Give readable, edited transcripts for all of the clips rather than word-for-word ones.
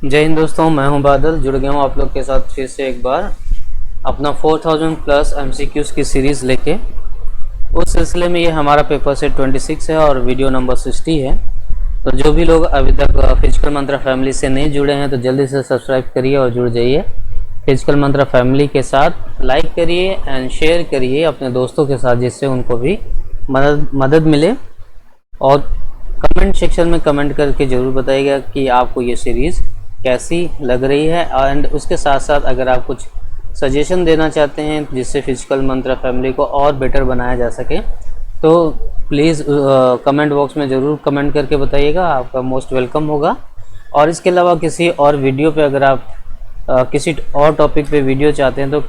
जय हिंद दोस्तों, मैं हूं बादल। जुड़ गया हूं आप लोग के साथ फिर से एक बार अपना 4000 प्लस एमसीक्यूज़ की सीरीज़ लेके। उस सिलसिले में ये हमारा पेपर सेट 26 है और वीडियो नंबर 60 है। तो जो भी लोग अभी तक फिजिकल मंत्रा फैमिली से नहीं जुड़े हैं तो जल्दी से सब्सक्राइब करिए और जुड़ जाइए फिजिकल मंत्रा फैमिली के साथ। लाइक करिए एंड शेयर करिए अपने दोस्तों के साथ, जिससे उनको भी मदद मिले। और कमेंट सेक्शन में कमेंट करके ज़रूर बताइएगा कि आपको ये सीरीज़ कैसी लग रही है। एंड उसके साथ साथ अगर आप कुछ सजेशन देना चाहते हैं जिससे फिजिकल मंत्रा फैमिली को और बेटर बनाया जा सके तो प्लीज़ कमेंट बॉक्स में ज़रूर कमेंट करके बताइएगा, आपका मोस्ट वेलकम होगा। और इसके अलावा किसी और वीडियो पे अगर आप किसी और टॉपिक पे वीडियो चाहते हैं तो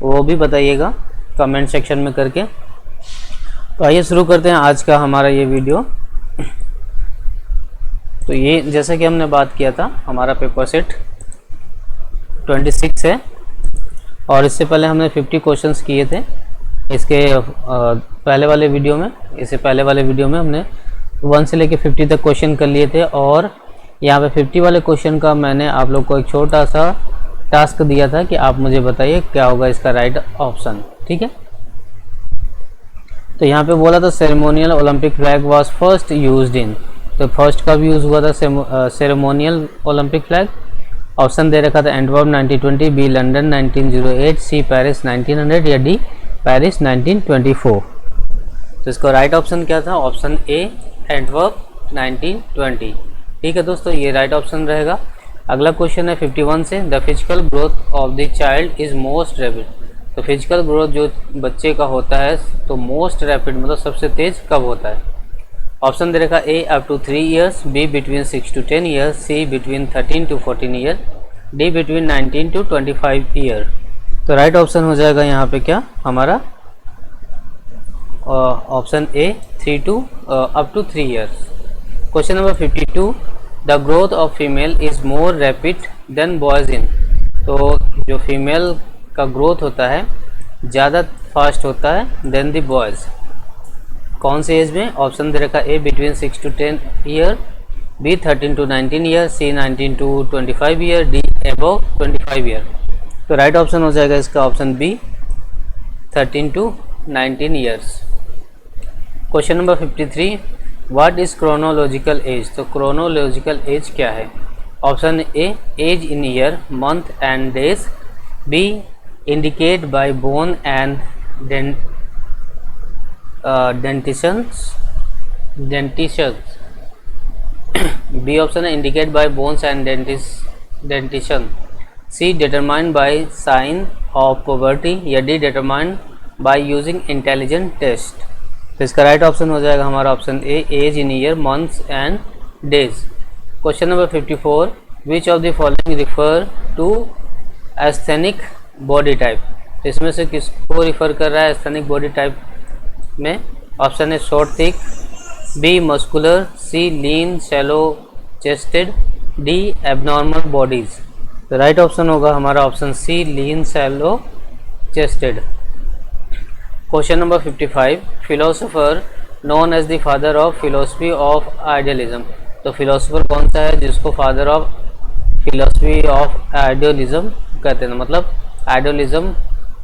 वो भी बताइएगा कमेंट सेक्शन में करके। तो आइए शुरू करते हैं आज का हमारा ये वीडियो। तो ये जैसा कि हमने बात किया था, हमारा पेपर सेट 26 है और इससे पहले हमने 50 क्वेश्चंस किए थे इसके पहले वाले वीडियो में। इससे पहले वाले वीडियो में हमने 1 से लेके 50 तक क्वेश्चन कर लिए थे और यहाँ पे 50 वाले क्वेश्चन का मैंने आप लोग को एक छोटा सा टास्क दिया था कि आप मुझे बताइए क्या होगा इसका राइट ऑप्शन। ठीक है, तो यहाँ पे बोला था ceremonial Olympic flag was first used in. तो फर्स्ट कब यूज़ हुआ था सेरेमोनियल ओलंपिक फ्लैग? ऑप्शन दे रखा था Antwerp 1920, B London 1908, C Paris 1900 या डी पेरिस 1924। तो इसका राइट ऑप्शन क्या था? ऑप्शन ए एंटवर्प 1920। ठीक है दोस्तों, ये राइट ऑप्शन रहेगा। अगला क्वेश्चन है 51 से, the physical growth of the child is most rapid. तो फिजिकल ग्रोथ जो बच्चे का होता है तो मोस्ट रैपिड मतलब सबसे तेज कब होता है? ऑप्शन दे रखा A up to 3 years, B between 6 to 10 years, C between 13 to 14 year, D between 19 to 25 year. तो राइट ऑप्शन हो जाएगा यहाँ पे क्या हमारा? Option A 3 to up to 3 years. Question number 52, the growth of female is more rapid than boys in. तो जो female का ग्रोथ होता है ज़्यादा फास्ट होता है देन द बॉयज़। कौन से एज में? ऑप्शन दे रखा A between 6 to 10 year, B 13 to 19 year, C 19 to 25 year, D above 25 year. तो राइट ऑप्शन हो जाएगा इसका option B 13 to 19 years. Question number 53, what is chronological age. तो क्रोनोलॉजिकल एज क्या है? Option A age in year, month and days, B indicate by bone and dentitions B option है indicate by bones and dentition, C determined by sign of poverty या D determined by using intelligent test. तो इसका right option हो जाएगा हमारा option A age in year, months and days. Question number 54, which of the following refer to asthenic body type. तो इसमें से किसको रिफर कर रहा है एस्थेनिक बॉडी टाइप में? ऑप्शन है short thick, B muscular, C lean shallow chested, D abnormal bodies. तो राइट ऑप्शन होगा हमारा option C lean shallow chested. Question number 55, philosopher known as the father of philosophy of idealism. तो philosopher कौन सा है जिसको father of philosophy of idealism कहते हैं? मतलब आइडियलिज्म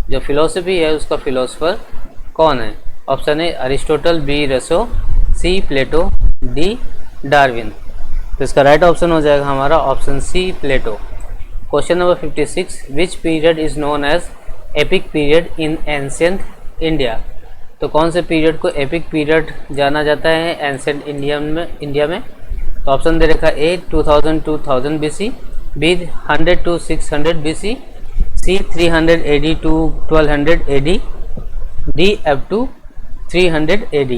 जो फिलोसफी है उसका फिलोसोफर कौन है? ऑप्शन है अरिस्टोटल, बी रसो, सी प्लेटो, डी डार्विन। तो इसका राइट ऑप्शन हो जाएगा हमारा option C Plato. Question number 56, which period is known as epic period in ancient India. तो कौन से पीरियड को एपिक पीरियड जाना जाता है एंशिएंट इंडिया में? तो ऑप्शन दे रखा A 2000 to 1000 BC, B 100 to 600 BC, C 300 AD to 1200 AD, D up to 300 AD।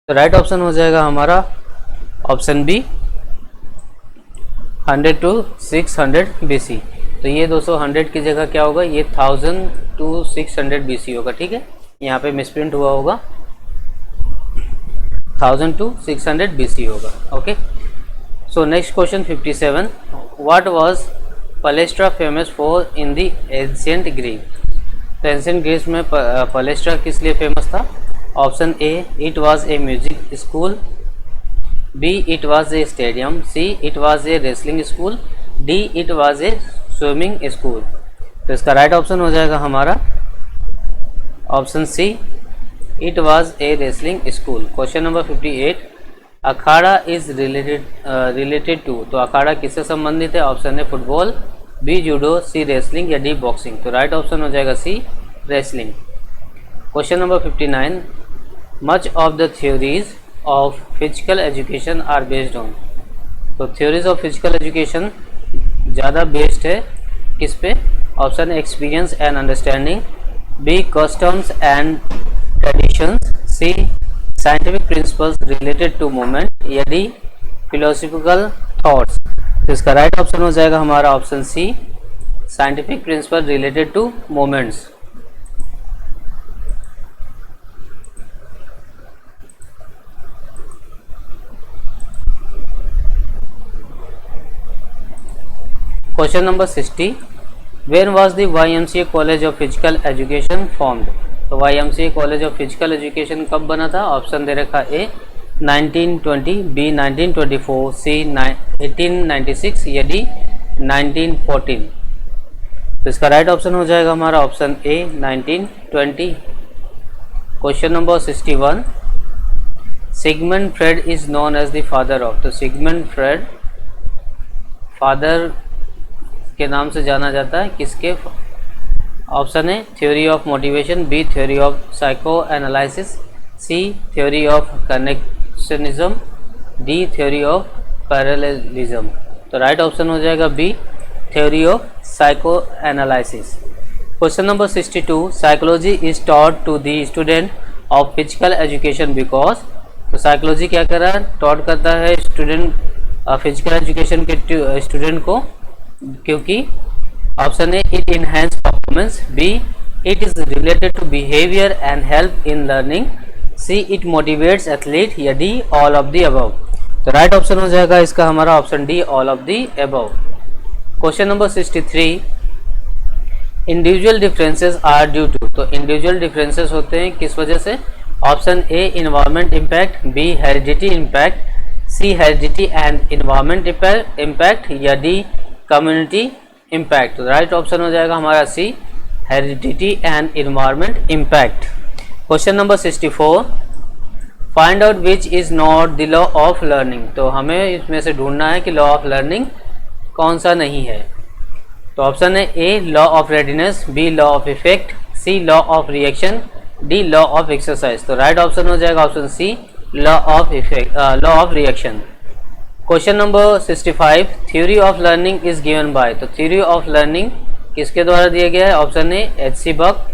तो राइट ऑप्शन हो जाएगा हमारा ऑप्शन बी 100 to 600 BC। तो ये 200 की जगह क्या होगा? ये 1000 to 600 BC होगा। ठीक है, यहाँ पे मिसप्रिंट हुआ होगा, 1000 to 600 BC होगा। Okay, so next question 57, what was palestra famous for in the ancient Greek. तो एंशिएंट ग्रीस में पलेस्ट्रा किस लिए फेमस था? Option A it was a music school, B. It was a stadium. C. It was a wrestling school. D it was a swimming school. तो इसका right option हो जाएगा हमारा option C, it was a wrestling school. Question number 58, akhara is related to. तो अखाड़ा किससे संबंधित है? Option A football, B judo, C wrestling या डी बॉक्सिंग। तो राइट ऑप्शन हो जाएगा C, wrestling. Question number 59, much of the theories of physical education are based on. तो थ्योरीज ऑफ फिजिकल एजुकेशन ज़्यादा बेस्ड है किस पे? Option experience and understanding, B customs and traditions, C scientific principles related to movement या D philosophical thoughts. तो इसका right option हो जाएगा हमारा option C, scientific principle related to movements. Question number 60, when was the YMCA college of physical education formed. तो YMCA college of physical education कब बना था? ऑप्शन दे रखा ए 1920, बी 1924, सी 1896 या डी 1914। तो इसका राइट ऑप्शन हो जाएगा हमारा option A 1920। Question number 61, Sigmund Freud is known as the father of. तो सिगमंड फ्रेड फादर के नाम से जाना जाता है किसके? ऑप्शन है theory of motivation, B theory of psychoanalysis, C theory of connectionism, D theory of parallelism. तो राइट ऑप्शन हो जाएगा B theory of psychoanalysis. Question number 62, psychology is taught to the student of physical education because. तो psychology क्या कर रहा है? Taught करता है स्टूडेंट फिजिकल एजुकेशन के स्टूडेंट को, क्योंकि option A it enhance performance, B it is related to behaviour and help in learning, C it motivates athlete या D all of the above. तो राइट ऑप्शन हो जाएगा इसका हमारा option D all of the above. Question number 63, individual differences are due to. तो individual differences होते हैं किस वजह से? Option A environment impact, B heredity impact, C heredity and environment impact या डी कम्युनिटी इम्पैक्ट। तो राइट ऑप्शन हो जाएगा हमारा C heredity and environment impact. Question number 64, find out which is not the law of learning. तो हमें इसमें से ढूंढना है कि लॉ ऑफ लर्निंग कौन सा नहीं है। तो ऑप्शन है A law of readiness, B law of effect, C law of reaction, D law of exercise. तो राइट ऑप्शन हो जाएगा option C law of effect, law of reaction. Question number 65, theory of learning is given by. तो theory of learning किसके द्वारा दिया गया है? Option A HC. Buck,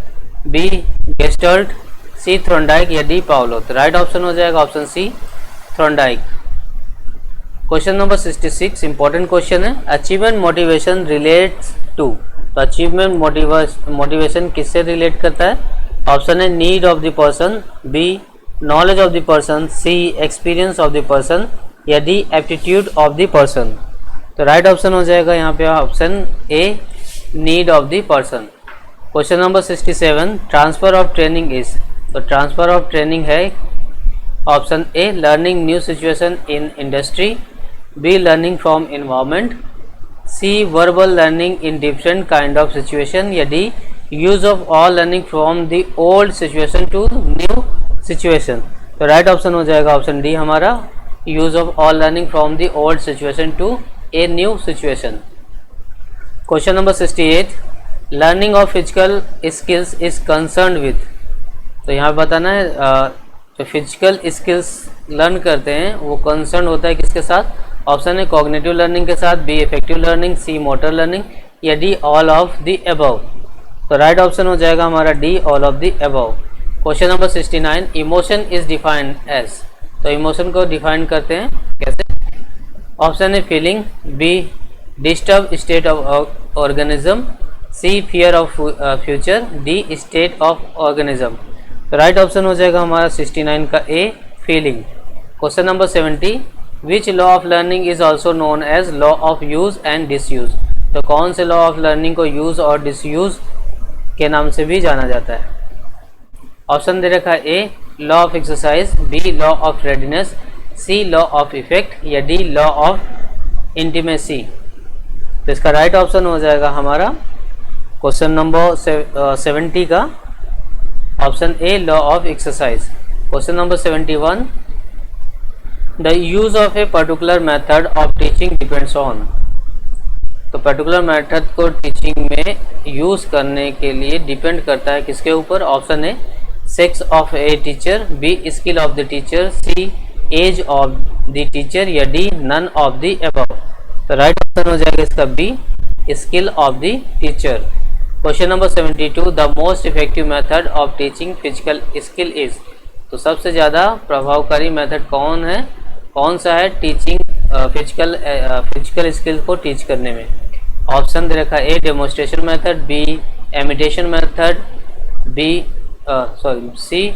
B gestalt, C Thorndike या डी पाउलो। तो राइट ऑप्शन हो जाएगा option C थ्रोंडाइक। Question number 66, important question है, अचीवमेंट मोटिवेशन रिलेट्स टू। तो अचीवमेंट मोटिवेशन किससे रिलेट करता है? ऑप्शन है need of the person, B knowledge of the person, C experience of the person या D aptitude of the person. तो right option हो जाएगा यहाँ पे option A need of the person. Question number 67, transfer of training is. तो transfer of training है option A learning new situation in industry, B learning from environment, C verbal learning in different kind of situation या D use of all learning from the old situation to new situation. तो right option हो जाएगा option D हमारा use of all learning from the old situation to a new situation. Question number 68, learning of physical skills is concerned with। तो यहाँ बताना है जो physical skills learn करते हैं वो कंसर्न होता है किसके साथ? ऑप्शन है कॉग्निटिव लर्निंग के साथ, B effective learning, C motor learning या D all of the above. तो राइट ऑप्शन हो जाएगा हमारा D all of the above. Question number 69, emotion is defined as. तो इमोशन को डिफाइन करते हैं कैसे? ऑप्शन है feeling, B disturb state of organism, C fear of future, D state of organism. तो राइट ऑप्शन हो जाएगा हमारा 69 का A feeling. Question number 70, which law of learning is also known as law of use and disuse. तो कौन से law of learning को use और डिसयूज के नाम से भी जाना जाता है? ऑप्शन दे रखा है A law of exercise, B law of readiness, C law of effect या डी लॉ ऑफ इंटीमेसी। तो इसका राइट ऑप्शन हो जाएगा हमारा क्वेश्चन नंबर 70 का option A, law of exercise. Question number 71, the use of a particular method of teaching depends on. तो particular method को teaching में यूज करने के लिए डिपेंड करता है किसके ऊपर? Option A, sex of a teacher, B, skill of the teacher, C, age of the teacher, या D, none of the above. तो राइट ऑप्शन हो जाएगा इसका B, skill of the teacher. Question number 72, the most effective method of teaching physical skill is. तो सबसे ज़्यादा प्रभावकारी method कौन सा है टीचिंग फिजिकल स्किल को टीच करने में? ऑप्शन दे रखा A, demonstration method, B, imitation method, C,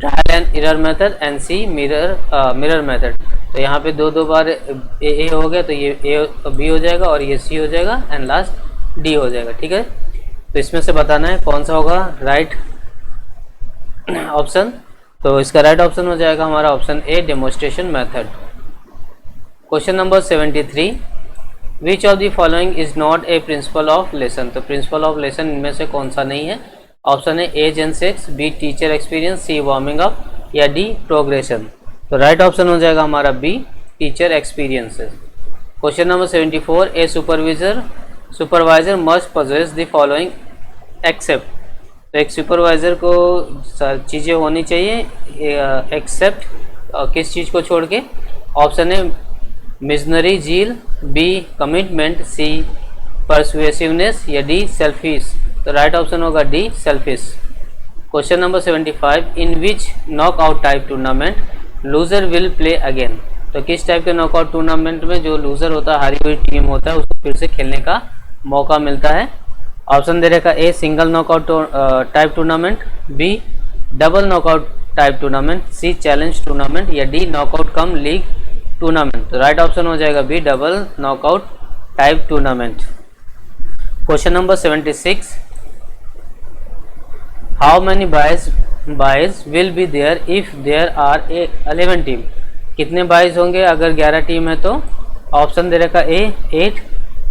trial and error method, and C, mirror method. तो यहाँ पे दो बार ए हो गया, तो ये ए बी हो जाएगा और ये सी हो जाएगा एंड लास्ट डी हो जाएगा। ठीक है, तो इसमें से बताना है कौन सा होगा राइट ऑप्शन। तो इसका राइट ऑप्शन हो जाएगा हमारा option A, demonstration method. Question number 73, which of the following is not a principle of lesson. तो प्रिंसिपल ऑफ लेसन इनमें से कौन सा नहीं है? Option A, age and sex, B, teacher experience, C, warming up, या डी, प्रोग्रेशन। तो right option हो जाएगा हमारा B, teacher experience. Question number 74, a supervisor must possess the following except. तो एक सुपरवाइजर को चीज़ें होनी चाहिए एक्सेप्ट किस चीज़ को छोड़ के? Option A, missionary zeal, B, commitment, C, persuasiveness, या डी, सेल्फिश। तो राइट ऑप्शन होगा D, selfish. Question number 75, in which knockout type tournament loser will play again. तो किस टाइप के नॉकआउट टूर्नामेंट में जो लूजर होता है, हारी हुई टीम होता है, उसको फिर से खेलने का मौका मिलता है? ऑप्शन दे रखा A, single knockout type tournament, B, double knockout type tournament, C, challenge tournament, या D, knockout cum league tournament. तो राइट ऑप्शन हो जाएगा B, double knockout type tournament. Question number 76, how many byes will be there if there are 11 team. कितने byes होंगे अगर 11 team है? तो option दे रखा ए, 8,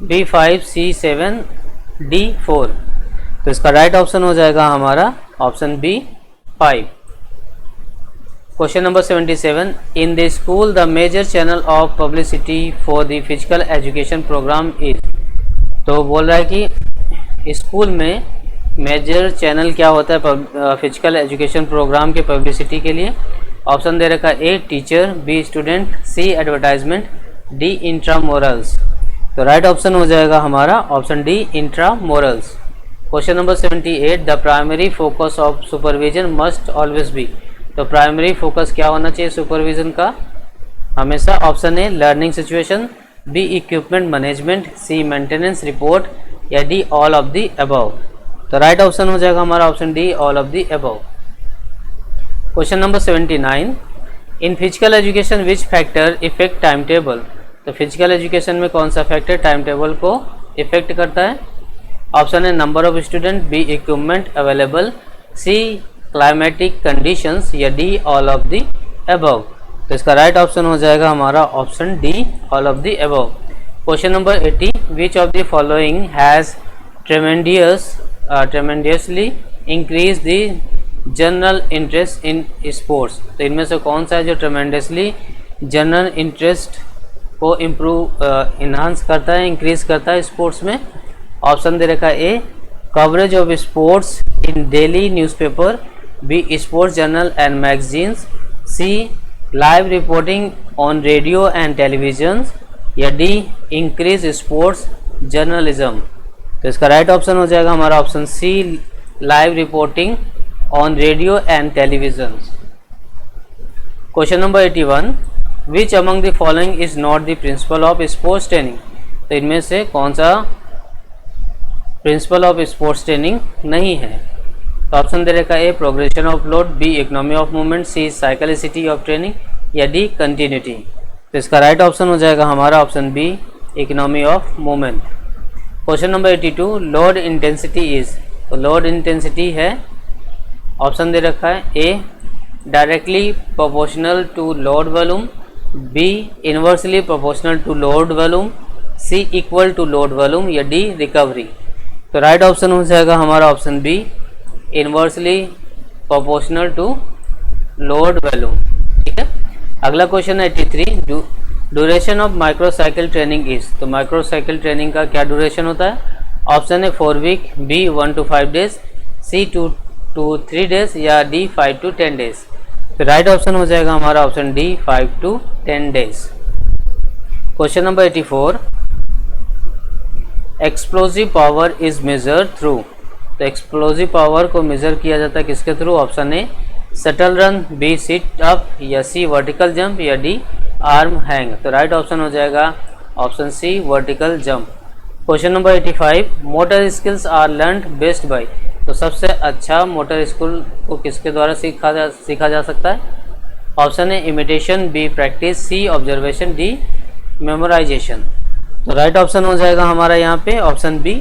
बी, 5, सी, 7, डी, 4। तो इसका राइट ऑप्शन हो जाएगा हमारा option B, 5। Question number 77, in the school the major channel of publicity for the physical education program is. तो बोल रहा है कि स्कूल में मेजर चैनल क्या होता है फिजिकल एजुकेशन प्रोग्राम के पब्लिसिटी के लिए? ऑप्शन दे रखा A, teacher, B, student, C, advertisement, D, intramurals. तो राइट ऑप्शन हो जाएगा हमारा option D, intramurals. Question number 78, the primary focus of supervision must always be. तो प्राइमरी फोकस क्या होना चाहिए सुपरविजन का? हमेशा option A, learning situation, B, equipment management, C, maintenance report, या D, all of the above. तो right option हो जाएगा हमारा option D, all of the above. Question number 79, in physical education which factor effect time table. तो physical education में कौन सा factor time table को इफेक्ट करता है? ऑप्शन है number of student, B, equipment available, C, climatic conditions, या D, all of the above. तो इसका राइट ऑप्शन हो जाएगा हमारा option D, all of the above. Question number 80, which of the following has tremendously increase the general interest in sports. तो इनमें से कौन सा है जो ट्रेमेंडसली जनरल इंटरेस्ट को इन्हांस करता है, इंक्रीज करता है स्पोर्ट्स में? ऑप्शन दे रखा A, coverage of sports in daily newspaper, B, sports journal and magazines, C, live reporting on radio and television, या डी, इंक्रीज स्पोर्ट्स जर्नलिज्म। तो इसका राइट ऑप्शन हो जाएगा हमारा option C, live reporting on radio and television. Question number 81, which among the following is not the principle of sports training. तो इनमें से कौन सा प्रिंसिपल ऑफ स्पोर्ट्स ट्रेनिंग नहीं है? तो ऑप्शन दे रखा A, progression of load, B, economy of movement, C, cyclicity of training, या डी, कंटिन्यूटी। तो इसका राइट ऑप्शन हो जाएगा हमारा option B, economy of movement. Question number 82, load intensity is. तो लोड इंटेंसिटी है, ऑप्शन दे रखा है A, directly proportional to load volume, B, inversely proportional to load volume, C equal to load volume या D recovery. तो right option हो जाएगा हमारा option B, inversely proportional to load volume. ठीक है, अगला क्वेश्चन है 83, duration of microcycle training is. तो माइक्रोसाइकिल ट्रेनिंग का क्या ड्यूरेशन होता है? ऑप्शन है 4 week, B 1 to 5 days, C 2 to 3 days या डी 5 to 10 डेज। तो राइट ऑप्शन हो जाएगा हमारा option D 5 to 10 days. Question number 84, explosive power is measure through. तो एक्सप्लोजिव पावर को मेजर किया जाता है किसके थ्रू? Option A shuttle run, B sit up या सी वर्टिकल जंप या डी आर्म हैंग। तो राइट ऑप्शन हो जाएगा option C vertical jump. Question number 85, motor skills are learned best by. तो सबसे अच्छा मोटर स्किल को किसके द्वारा सीखा जा सकता है? Option A imitation, B practice, C observation, D memorization. तो राइट ऑप्शन हो जाएगा हमारा यहाँ पे option B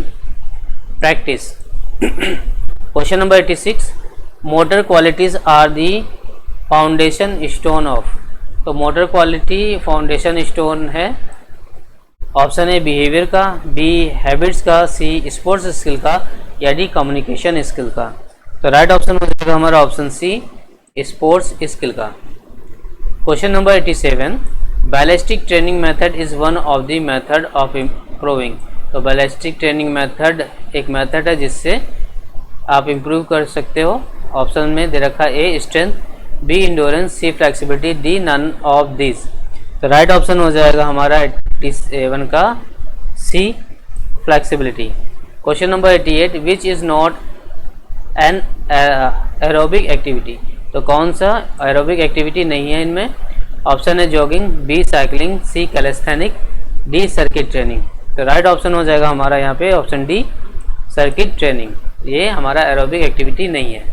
practice. Question number 86, motor qualities are the foundation stone of. तो मोटर क्वालिटी फाउंडेशन स्टोन है ऑप्शन ए बिहेवियर का, बी हैबिट्स का, सी स्पोर्ट्स स्किल का या डी कम्युनिकेशन स्किल का। तो राइट ऑप्शन हो जाएगा हमारा ऑप्शन सी स्पोर्ट्स स्किल का। Question number 87, ballistic training method is one of the method of improving. तो बैलिस्टिक ट्रेनिंग मेथड एक मेथड है जिससे आप इम्प्रूव कर सकते हो। ऑप्शन में दे रखा A strength, B endurance, C flexibility, D none of this. तो राइट ऑप्शन हो जाएगा हमारा 87 का C flexibility. Question number 88, which is not an aerobic activity. तो कौन सा एरोबिक एक्टिविटी नहीं है इनमें? ऑप्शन है जॉगिंग, बी साइकिलिंग, सी कैलेस्थेनिक, डी सर्किट ट्रेनिंग। तो राइट ऑप्शन हो जाएगा हमारा यहाँ पे ऑप्शन डी सर्किट ट्रेनिंग। ये हमारा एरोबिक एक्टिविटी नहीं है।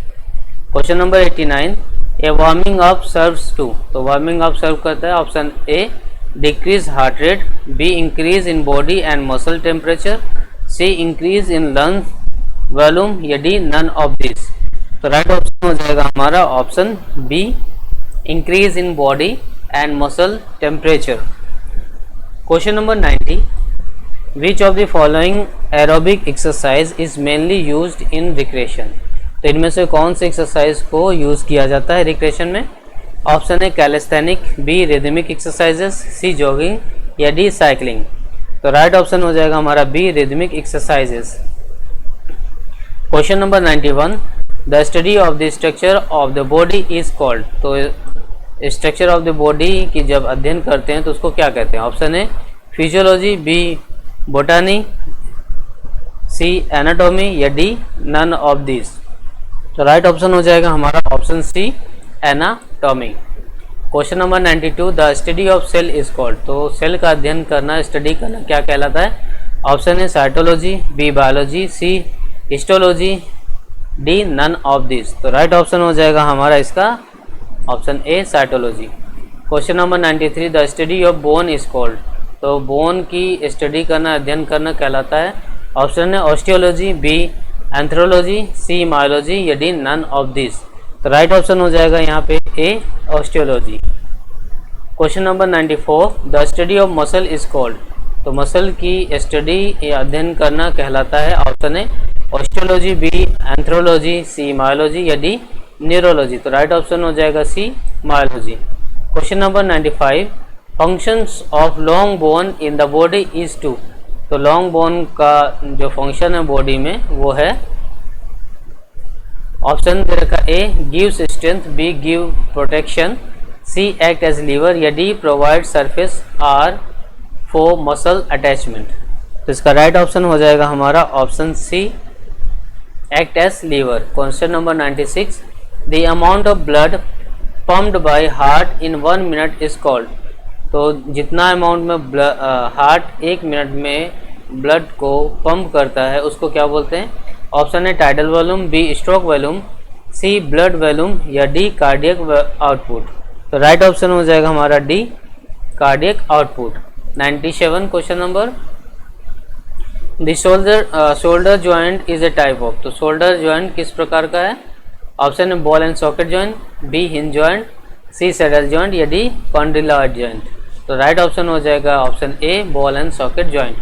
Question number 89, a warming up serves to. तो वार्मिंग अप सर्व करता है option A decrease heart rate, B increase in body and muscle temperature, C increase in lungs volume या D none of this. तो right option हो जाएगा हमारा option B increase in body and muscle temperature. Question number 90, which of the following aerobic exercise is mainly used in recreation. तो इनमें से कौन से एक्सरसाइज को यूज़ किया जाता है रिक्रिएशन में? ऑप्शन है calisthenic, B rhythmic exercises, C jogging या डी साइकिलिंग। तो राइट ऑप्शन हो जाएगा हमारा B rhythmic exercises. Question number 91, the study of the structure of the body is called. तो स्ट्रक्चर ऑफ द बॉडी की जब अध्ययन करते हैं तो उसको क्या कहते हैं? ऑप्शन है physiology, B botany, C anatomy या डी नन ऑफ दिस। तो राइट ऑप्शन हो जाएगा हमारा option C anatomy. Question number 92, the study of cell is called. तो सेल का अध्ययन करना, स्टडी करना क्या कहलाता है? ऑप्शन है cytology, B biology, C histology, D none of this. तो राइट ऑप्शन हो जाएगा हमारा इसका option A cytology. Question number 93, the study of bone is called. तो बोन की स्टडी करना, अध्ययन करना कहलाता है। ऑप्शन है osteology, B anthrology, C myology या डी नन ऑफ दिस। तो राइट ऑप्शन हो जाएगा यहाँ पे A osteology. Question number 94, the study of muscle is called. तो मसल की स्टडी या अध्ययन करना कहलाता है। ऑप्शन है osteology, B anthrology, C myology या डी न्यूरोलॉजी। तो राइट ऑप्शन हो जाएगा C myology. Question number 95, functions of long bone in the body is to. तो लॉन्ग बोन का जो फंक्शन है बॉडी में वो है, ऑप्शन दे रखा A gives strength, B give protection, C act as lever या D provide surface are for muscle attachment. तो इसका राइट ऑप्शन हो जाएगा हमारा option C act as lever. Question number 96, the amount of blood pumped by heart in 1 minute is called. तो जितना amount में heart 1 minute में ब्लड को पंप करता है उसको क्या बोलते हैं? ऑप्शन है tidal volume, B stroke volume, C blood volume या डी कार्डियक आउटपुट। तो राइट ऑप्शन हो जाएगा हमारा D cardiac output. 97 question number, the shoulder joint is a type of. तो शोल्डर जॉइंट किस प्रकार का है? ऑप्शन है ball and socket joint, B hinge joint, C saddle joint या डी कॉन्डिलॉइड जॉइंट। तो राइट ऑप्शन हो जाएगा option A, ball and socket joint.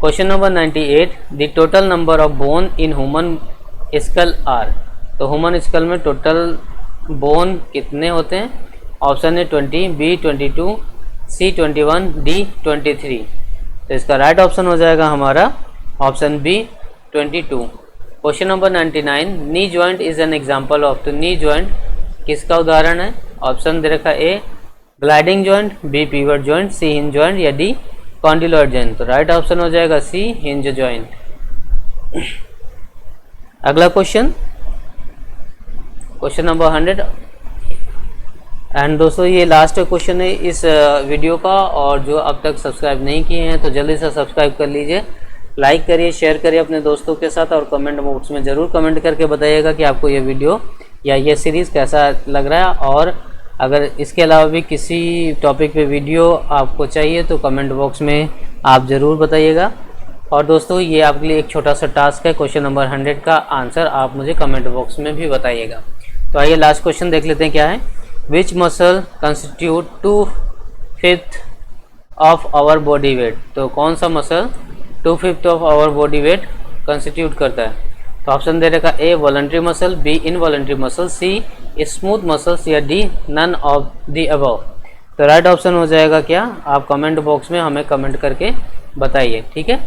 Question number 98, the total number of bone in human skull are. तो human skull में total bone कितने होते हैं? Option A 20, B 22, C 21, D 23। तो इसका राइट ऑप्शन हो जाएगा हमारा option B 22। Question number 99, knee joint is an example of. तो नी जॉइंट किसका उदाहरण है? ऑप्शन दे रखा A gliding joint, B pivot joint, C hinge joint या डी कॉन्डिलॉइड जॉइंट। तो राइट ऑप्शन हो जाएगा सी हिंज जॉइंट। अगला क्वेश्चन नंबर 100। एंड दोस्तों ये लास्ट क्वेश्चन है इस वीडियो का, और जो अब तक सब्सक्राइब नहीं किए हैं तो जल्दी से सब्सक्राइब कर लीजिए, लाइक करिए, शेयर करिए अपने दोस्तों के साथ, और कमेंट बॉक्स में ज़रूर कमेंट करके बताइएगा कि आपको ये वीडियो या ये सीरीज़ कैसा लग रहा है। और अगर इसके अलावा भी किसी टॉपिक पे वीडियो आपको चाहिए तो कमेंट बॉक्स में आप ज़रूर बताइएगा। और दोस्तों ये आपके लिए एक छोटा सा टास्क है, क्वेश्चन नंबर 100 का आंसर आप मुझे कमेंट बॉक्स में भी बताइएगा। तो आइए लास्ट क्वेश्चन देख लेते हैं क्या है। Which muscle constitute 2/5 of our body weight. तो कौन सा muscle 2/5 of our body weight constitute करता है? तो ऑप्शन दे रखा A voluntary muscle, B involuntary muscle, C smooth muscles या D none of the above. तो राइट ऑप्शन हो जाएगा क्या? आप कमेंट बॉक्स में हमें कमेंट करके बताइए, ठीक है।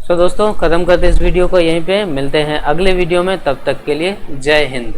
सो दोस्तों ख़त्म करते इस वीडियो को यहीं पे, मिलते हैं अगले वीडियो में, तब तक के लिए जय हिंद।